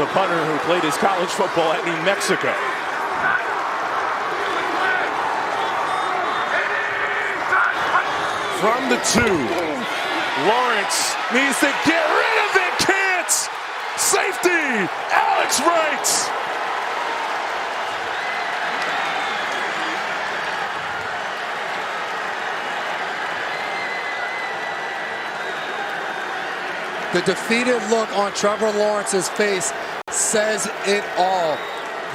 the punter who played his college football at New Mexico. From the 2, Lawrence needs to get rid of it, can't! Safety, Alex Wright! The defeated look on Trevor Lawrence's face says it all.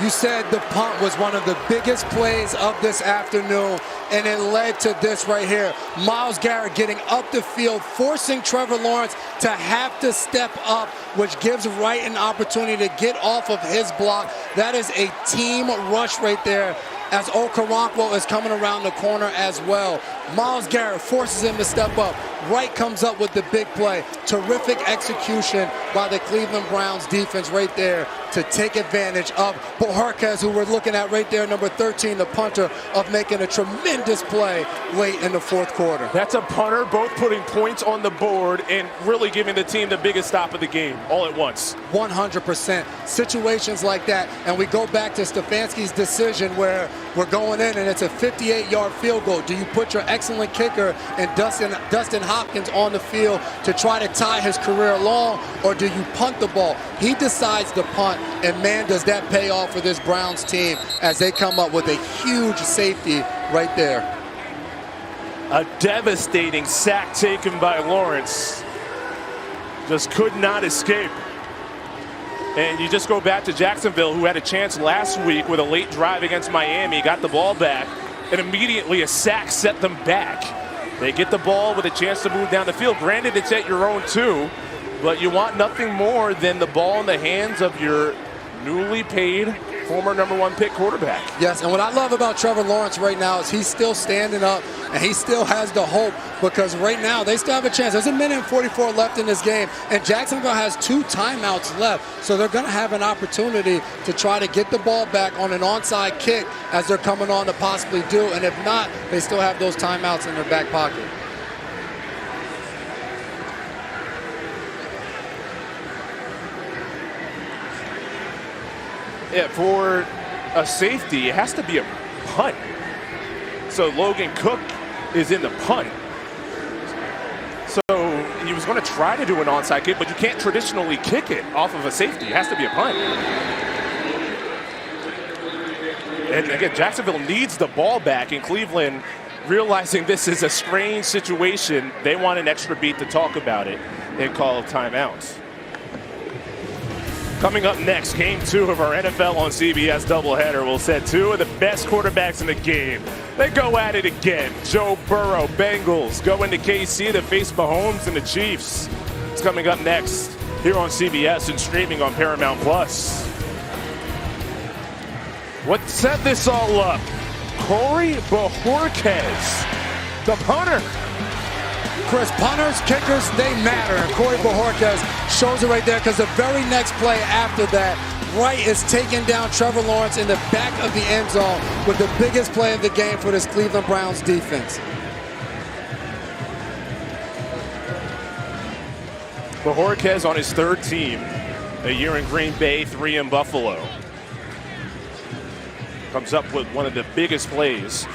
You said the punt was one of the biggest plays of this afternoon, and it led to this right here. Myles Garrett getting up the field, forcing Trevor Lawrence to have to step up, which gives Wright an opportunity to get off of his block. That is a team rush right there, as Okoronkwo is coming around the corner as well. Myles Garrett forces him to step up. Wright comes up with the big play. Terrific execution by the Cleveland Browns defense right there to take advantage of Bohorquez, who we're looking at right there, number 13, the punter, of making a tremendous play late in the fourth quarter. That's a punter, both putting points on the board and really giving the team the biggest stop of the game all at once. 100%. Situations like that, and we go back to Stefanski's decision where we're going in and it's a 58-yard field goal. Do you put your excellent kicker and Dustin Hopkins on the field to try to tie his career along, or do you punt the ball? He decides to punt, and man, does that pay off for this Browns team as they come up with a huge safety right there. A devastating sack taken by Lawrence. Just could not escape. And you just go back to Jacksonville, who had a chance last week with a late drive against Miami, got the ball back, and immediately a sack set them back. They get the ball with a chance to move down the field. Granted, it's at your own 2, but you want nothing more than the ball in the hands of your newly paid former #1 pick quarterback. Yes, and what I love about Trevor Lawrence right now is he's still standing up and he still has the hope, because right now they still have a chance. There's 1:44 left in this game, and Jacksonville has 2 timeouts left, so they're going to have an opportunity to try to get the ball back on an onside kick as they're coming on to possibly do, and if not, they still have those timeouts in their back pocket. Yeah, for a safety, it has to be a punt. So Logan Cook is in the punt. So he was going to try to do an onside kick, but you can't traditionally kick it off of a safety. It has to be a punt. And again, Jacksonville needs the ball back, and Cleveland, realizing this is a strange situation, they want an extra beat to talk about it and call timeouts. Coming up next, game 2 of our NFL on CBS doubleheader. We'll set 2 of the best quarterbacks in the game. They go at it again. Joe Burrow, Bengals, go into KC to face Mahomes and the Chiefs. It's coming up next here on CBS and streaming on Paramount+. What set this all up? Corey Bohorquez, the punter. Chris, punters, kickers, they matter. And Corey Bohorquez shows it right there, because the very next play after that, Wright is taking down Trevor Lawrence in the back of the end zone with the biggest play of the game for this Cleveland Browns defense. Bohorquez on his 3rd team, a year in Green Bay, 3 in Buffalo. Comes up with one of the biggest plays.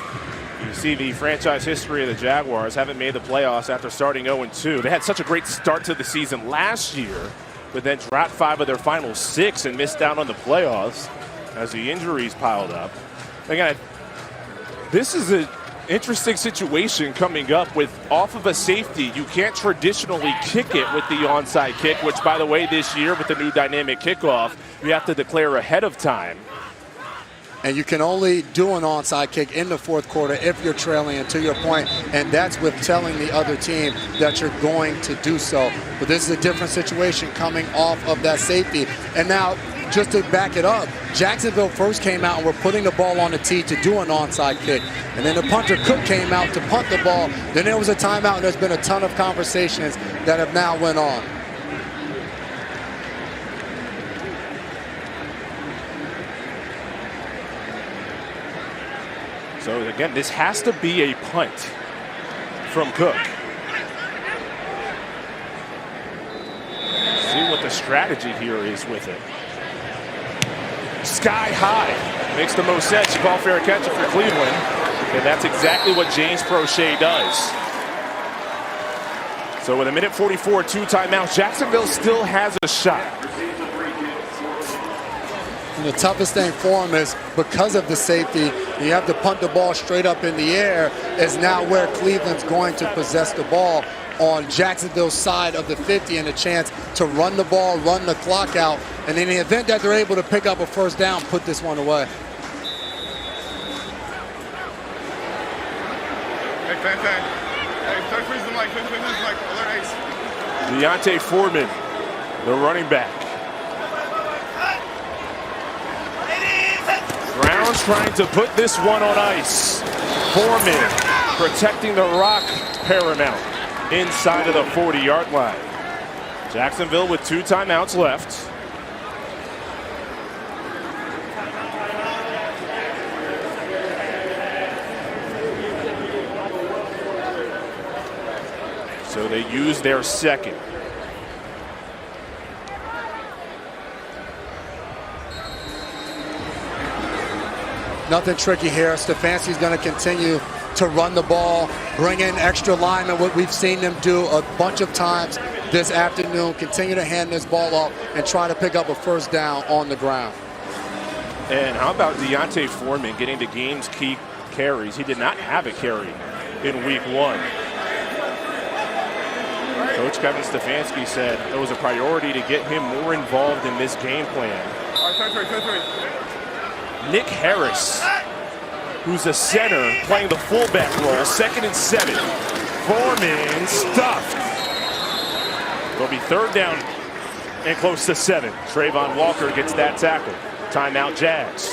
You see the franchise history of the Jaguars. Haven't made the playoffs after starting 0-2. They had such a great start to the season last year, but then dropped 5 of their final 6 and missed out on the playoffs as the injuries piled up. Again, this is an interesting situation coming up with off of a safety. You can't traditionally kick it with the onside kick, which, by the way, this year with the new dynamic kickoff, you have to declare ahead of time. And you can only do an onside kick in the fourth quarter if you're trailing, and to your point, and that's with telling the other team that you're going to do so. But this is a different situation coming off of that safety. And now, just to back it up, Jacksonville first came out and were putting the ball on the tee to do an onside kick. And then the punter Cook came out to punt the ball. Then there was a timeout, and there's been a ton of conversations that have now went on. So again, this has to be a punt from Cook. See what the strategy here is with it. sky high. Makes the most sense. You call fair catch for Cleveland, and that's exactly what James Prochet does. So with 1:44, 2 timeouts, Jacksonville still has a shot. And the toughest thing for him is because of the safety, you have to punt the ball straight up in the air, is now where Cleveland's going to possess the ball on Jacksonville's side of the 50 and a chance to run the ball, run the clock out, and in the event that they're able to pick up a first down, put this one away. Deontay Foreman, the running back. Browns trying to put this one on ice. Foreman protecting the rock paramount inside of the 40-yard line. Jacksonville with 2 timeouts left. So they use their second. Nothing tricky here. Stefanski's going to continue to run the ball, bring in extra linemen, what we've seen them do a bunch of times this afternoon. Continue to hand this ball off and try to pick up a first down on the ground. And how about Deontay Foreman getting the game's key carries? He did not have a carry in week 1. Coach Kevin Stefanski said it was a priority to get him more involved in this game plan. Nick Harris, who's a center, playing the fullback role, 2nd and 7. Foreman stuffed. It'll be 3rd down and close to 7. Trayvon Walker gets that tackle. Timeout, Jags.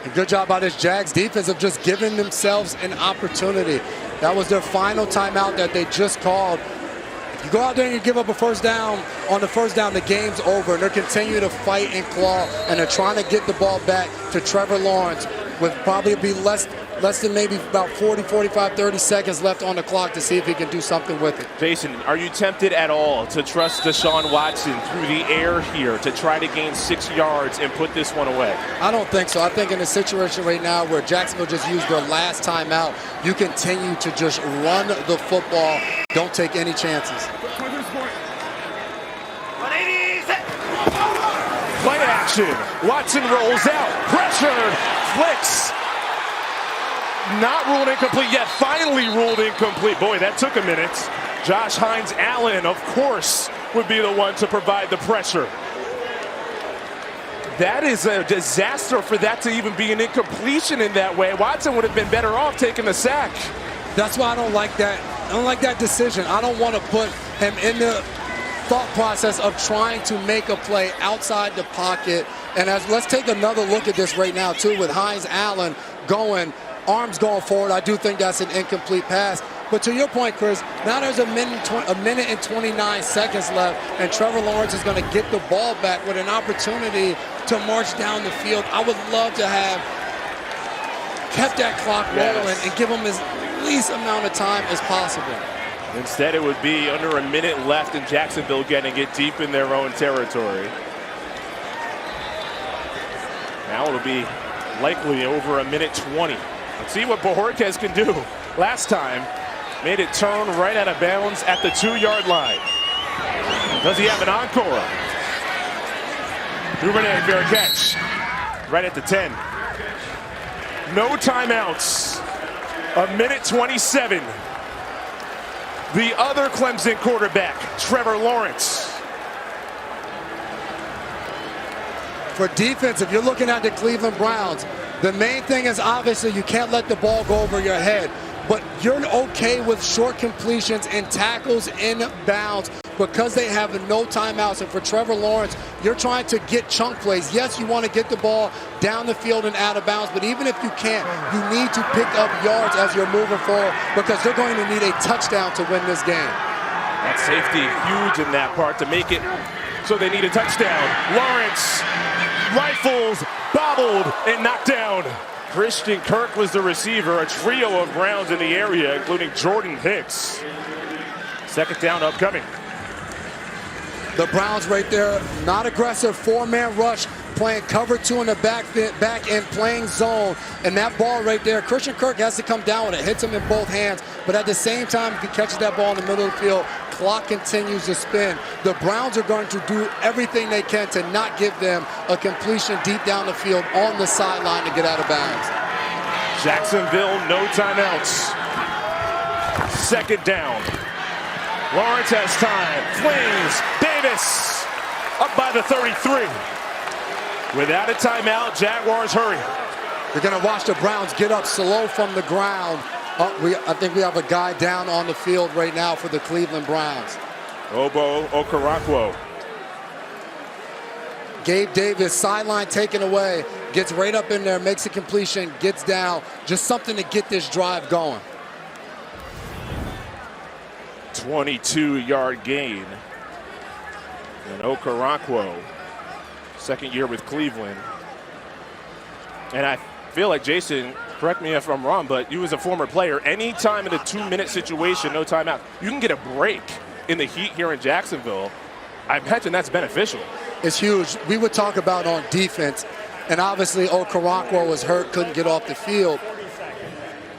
A good job by this Jags defense of just giving themselves an opportunity. That was their final timeout that they just called. You go out there and you give up a first down. On the first down, the game's over, and they're continuing to fight and claw, and they're trying to get the ball back to Trevor Lawrence with probably be less than maybe about 40, 45, 30 seconds left on the clock to see if he can do something with it. Jason, are you tempted at all to trust Deshaun Watson through the air here to try to gain 6 yards and put this one away? I don't think so. I think in a situation right now where Jacksonville just used their last timeout, you continue to just run the football. Don't take any chances. Play action. Watson rolls out. Pressured. Flicks. Not ruled incomplete yet. Finally ruled incomplete. Boy, that took a minute. Josh Hines-Allen, of course, would be the one to provide the pressure. That is a disaster for that to even be an incompletion in that way. Watson would have been better off taking the sack. That's why I don't like that. I don't like that decision. I don't want to put him in the thought process of trying to make a play outside the pocket. And let's take another look at this right now, too, with Hines-Allen going, arms going forward. I do think that's an incomplete pass. But to your point, Chris, now there's a minute and 29 seconds left, and Trevor Lawrence is going to get the ball back with an opportunity to march down the field. I would love to have kept that clock rolling and give him as least amount of time as possible. Instead, it would be under a minute left and Jacksonville getting it deep in their own territory. Now it'll be likely over a minute 20. Let's see what Bojorquez can do. Last time, made it turn right out of bounds at the 2-yard line. Does he have an encore? Duvernay, fair catch. Right at the 10. No timeouts. A minute 27. The other Clemson quarterback, Trevor Lawrence. For defense, if you're looking at the Cleveland Browns, the main thing is obviously you can't let the ball go over your head. But you're okay with short completions and tackles in bounds because they have no timeouts. And for Trevor Lawrence, you're trying to get chunk plays. Yes, you want to get the ball down the field and out of bounds, but even if you can't, you need to pick up yards as you're moving forward because they're going to need a touchdown to win this game. That safety huge in that part to make it so they need a touchdown. Lawrence rifles, bobbled, and knocked down. Christian Kirk was the receiver, a trio of Browns in the area, including Jordan Hicks. Second down upcoming. The Browns right there, not aggressive, four-man rush, playing cover two in the back end, playing zone. And that ball right there, Christian Kirk has to come down with it, hits him in both hands. But at the same time, if he catches that ball in the middle of the field, clock continues to spin. The Browns are going to do everything they can to not give them a completion deep down the field on the sideline to get out of bounds. Jacksonville, no timeouts. Second down. Lawrence has time, flings, Davis up by the 33. Without a timeout, Jaguars hurry. They're going to watch the Browns get up slow from the ground. I think we have a guy down on the field right now for the Cleveland Browns. Obo Okoronkwo. Gabe Davis, sideline taken away, gets right up in there, makes a completion, gets down. Just something to get this drive going. 22-yard gain. And Okoronkwo, second year with Cleveland. And I feel like, Jason, correct me if I'm wrong, but you as a former player, anytime in a 2-minute situation, no timeout, you can get a break in the heat here in Jacksonville. I imagine that's beneficial. It's huge. We would talk about on defense, and obviously Okoronkwo was hurt, couldn't get off the field. 40 seconds.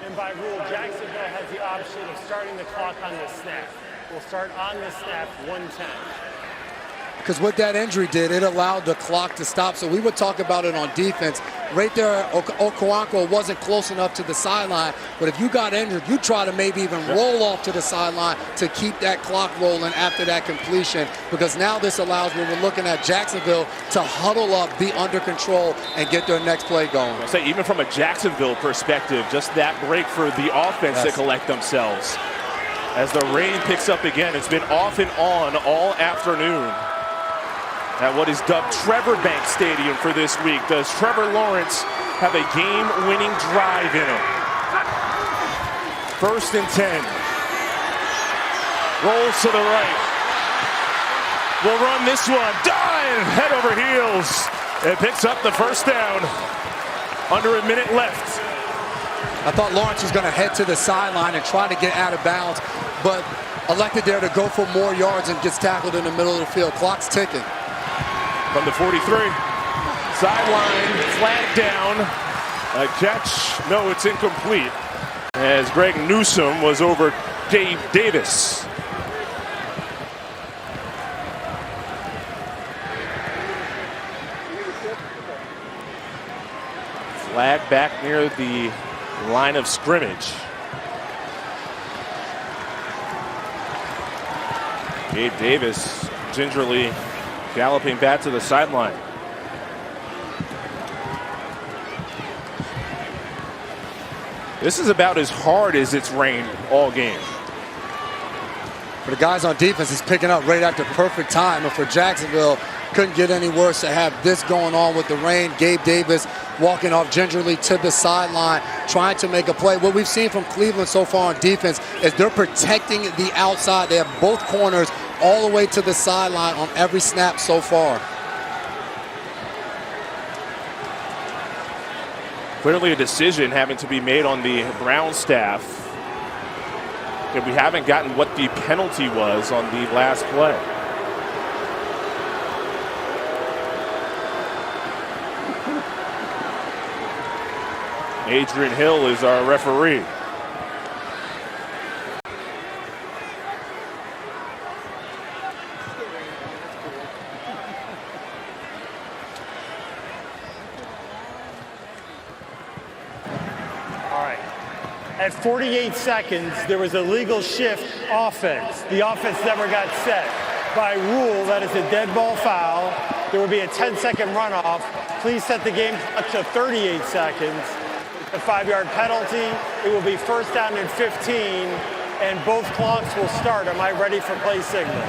And by rule, Jacksonville has the option of starting the clock on the snap. We'll start on the snap, 1:10. Because what that injury did, it allowed the clock to stop. So we would talk about it on defense. Right there, Okoronkwo wasn't close enough to the sideline. But if you got injured, you try to maybe even roll off to the sideline to keep that clock rolling after that completion. Because now this allows, when we're looking at Jacksonville, to huddle up, be under control, and get their next play going. I'll say, even from a Jacksonville perspective, just that break for the offense to collect themselves. As the rain picks up again, it's been off and on all afternoon at what is dubbed Trevor Bank Stadium for this week. Does Trevor Lawrence have a game-winning drive in him? 1st and 10. Rolls to the right. Will run this one. Dive! Head over heels. And picks up the first down. Under a minute left. I thought Lawrence was going to head to the sideline and try to get out of bounds, but elected there to go for more yards and gets tackled in the middle of the field. Clock's ticking. From the 43, sideline, flag down, a catch, no, it's incomplete, as Greg Newsome was over Gabe Davis. Flag back near the line of scrimmage. Gabe Davis gingerly galloping back to the sideline. This is about as hard as it's rained all game. For the guys on defense, it's picking up right at the perfect time. And for Jacksonville, couldn't get any worse to have this going on with the rain. Gabe Davis walking off gingerly to the sideline, trying to make a play. What we've seen from Cleveland so far on defense is they're protecting the outside. They have both corners all the way to the sideline on every snap so far. Clearly a decision having to be made on the Brown staff. And we haven't gotten what the penalty was on the last play. Adrian Hill is our referee. At 48 seconds, there was a legal shift offense. The offense never got set. By rule, that is a dead ball foul. There will be a 10-second runoff. Please set the game up to 38 seconds. A 5-yard penalty. It will be 1st down and 15, and both clocks will start. Am I ready for play signal?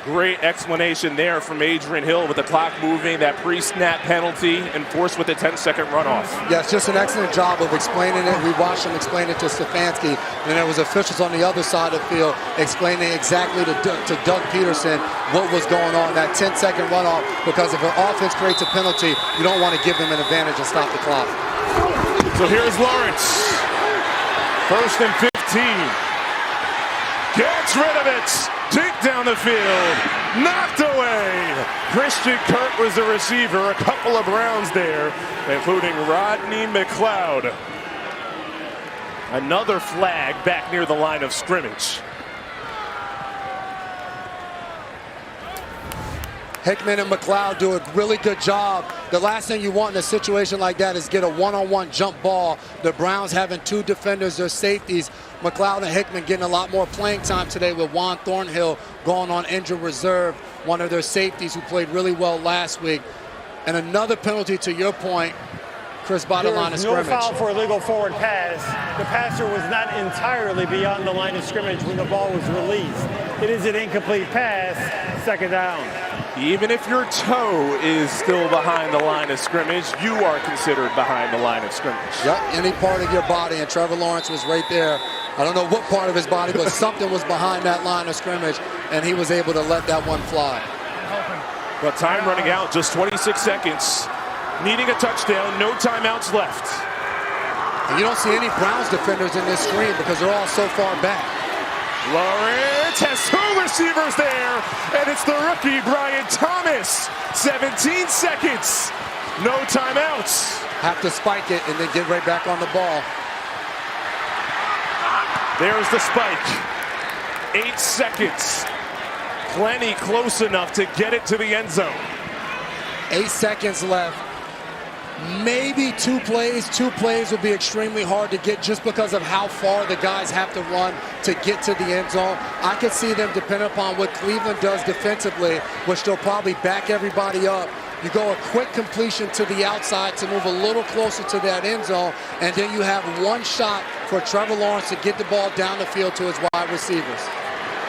Great explanation there from Adrian Hill with the clock moving, that pre-snap penalty enforced with a 10-second runoff. Yes, just an excellent job of explaining it. We watched him explain it to Stefanski, and there was officials on the other side of the field explaining exactly to Doug Peterson what was going on, that 10-second runoff, because if an offense creates a penalty, you don't want to give them an advantage and stop the clock. So here's Lawrence. 1st and 15. Gets rid of it. Deep down the field. Knocked Christian Kirk was the receiver. A couple of Browns there, including Rodney McLeod. Another flag back near the line of scrimmage. Hickman and McLeod do a really good job. The last thing you want in a situation like that is get a one-on-one jump ball. The Browns having two defenders, their safeties. McLeod and Hickman getting a lot more playing time today with Juan Thornhill going on injured reserve, one of their safeties who played really well last week. And another penalty to your point, Chris, by the line of scrimmage. No foul for illegal forward pass. The passer was not entirely beyond the line of scrimmage when the ball was released. It is an incomplete pass, second down. Even if your toe is still behind the line of scrimmage, you are considered behind the line of scrimmage. Yep, any part of your body, and Trevor Lawrence was right there. I don't know what part of his body, but something was behind that line of scrimmage, and he was able to let that one fly. But time running out, just 26 seconds. Needing a touchdown, no timeouts left. And you don't see any Browns defenders in this screen because they're all so far back. Lawrence has two receivers there, and it's the rookie, Brian Thomas. 17 seconds, no timeouts. Have to spike it and then get right back on the ball. There's the spike. 8 seconds. Plenty close enough to get it to the end zone. 8 seconds left. Maybe two plays. Two plays will be extremely hard to get just because of how far the guys have to run to get to the end zone. I could see them depend upon what Cleveland does defensively, which they'll probably back everybody up. You go a quick completion to the outside to move a little closer to that end zone, and then you have one shot for Trevor Lawrence to get the ball down the field to his wide receivers.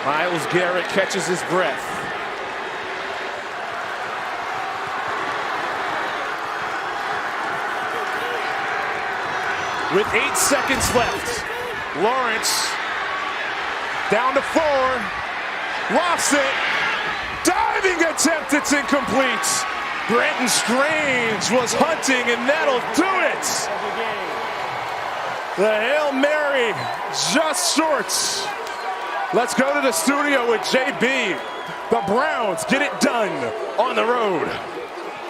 Myles Garrett catches his breath. With 8 seconds left, Lawrence down to 4, lofts it, diving attempt, it's incomplete. Brenton Strange was hunting, and that'll do it. The Hail Mary just short. Let's go to the studio with JB. The Browns get it done on the road.